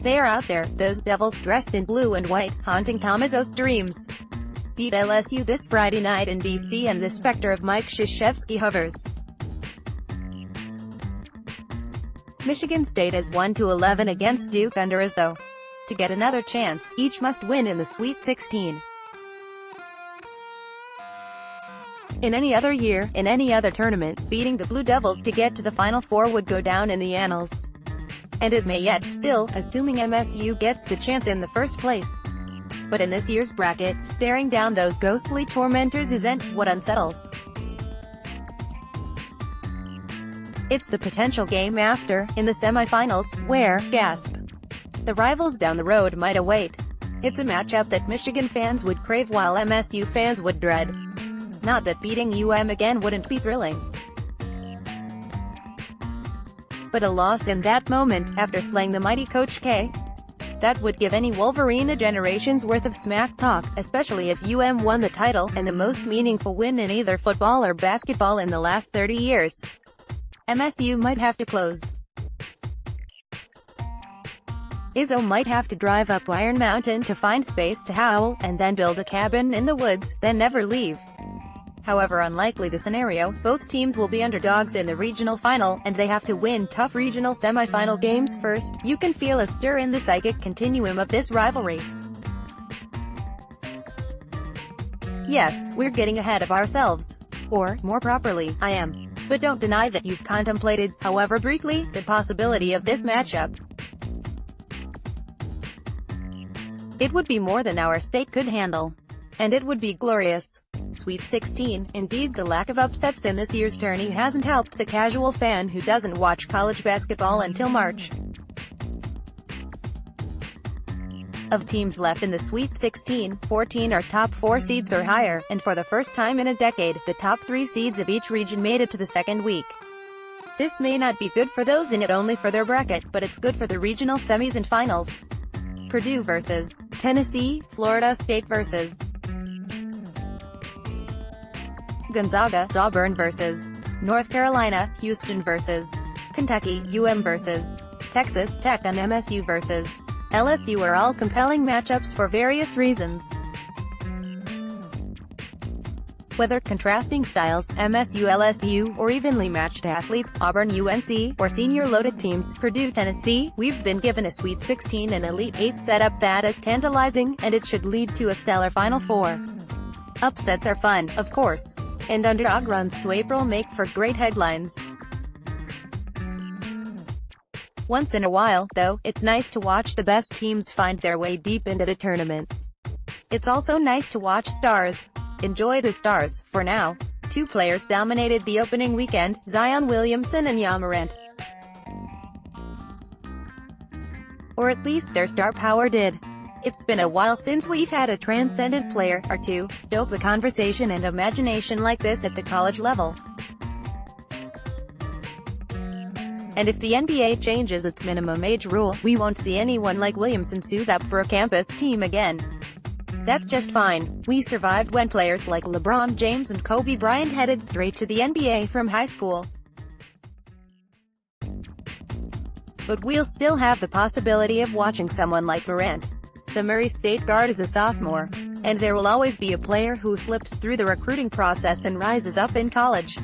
They are out there, those devils dressed in blue and white, haunting Tom Izzo's dreams. Beat LSU this Friday night in BC and the spectre of Mike Krzyzewski hovers. Michigan State is 1-11 against Duke under Izzo. To get another chance, each must win in the Sweet 16. In any other year, in any other tournament, beating the Blue Devils to get to the Final Four would go down in the annals. And it may yet, still, assuming MSU gets the chance in the first place. But in this year's bracket, staring down those ghostly tormentors isn't what unsettles. It's the potential game after, in the semifinals, where, gasp, the rivals down the road might await. It's a matchup that Michigan fans would crave while MSU fans would dread. Not that beating again wouldn't be thrilling. But a loss in that moment, after slaying the mighty Coach K, that would give any Wolverine a generation's worth of smack talk, especially if won the title, and the most meaningful win in either football or basketball in the last 30 years. MSU might have to close. Izzo might have to drive up Iron Mountain to find space to howl, and then build a cabin in the woods, then never leave. However unlikely the scenario, both teams will be underdogs in the regional final, and they have to win tough regional semifinal games first. You can feel a stir in the psychic continuum of this rivalry. Yes, we're getting ahead of ourselves. Or, more properly, I am. But don't deny that you've contemplated, however briefly, the possibility of this matchup. It would be more than our state could handle. And it would be glorious. Sweet 16, indeed the lack of upsets in this year's tourney hasn't helped the casual fan who doesn't watch college basketball until March. Of teams left in the Sweet 16, 14 are top 4 seeds or higher, and for the first time in a decade, the top 3 seeds of each region made it to the second week. This may not be good for those in it only for their bracket, but it's good for the regional semis and finals. Purdue vs. Tennessee, Florida State vs. Gonzaga, Auburn vs. North Carolina, Houston vs. Kentucky, vs. Texas Tech and MSU vs. LSU are all compelling matchups for various reasons. Whether contrasting styles, MSU-LSU, or evenly matched athletes, Auburn-UNC, or senior-loaded teams, Purdue-Tennessee, we've been given a Sweet 16 and Elite 8 setup that is tantalizing, and it should lead to a stellar Final Four. Upsets are fun, of course. And underdog runs to April make for great headlines. Once in a while, though, it's nice to watch the best teams find their way deep into the tournament. It's also nice to watch stars. Enjoy the stars, for now. 2 players dominated the opening weekend, Zion Williamson and Ja Morant. Or at least their star power did. It's been a while since we've had a transcendent player, or two, stoke the conversation and imagination like this at the college level. And if the NBA changes its minimum age rule, we won't see anyone like Williamson suit up for a campus team again. That's just fine. We survived when players like LeBron James and Kobe Bryant headed straight to the NBA from high school. But we'll still have the possibility of watching someone like Morant. The Murray State guard is a sophomore. And there will always be a player who slips through the recruiting process and rises up in college.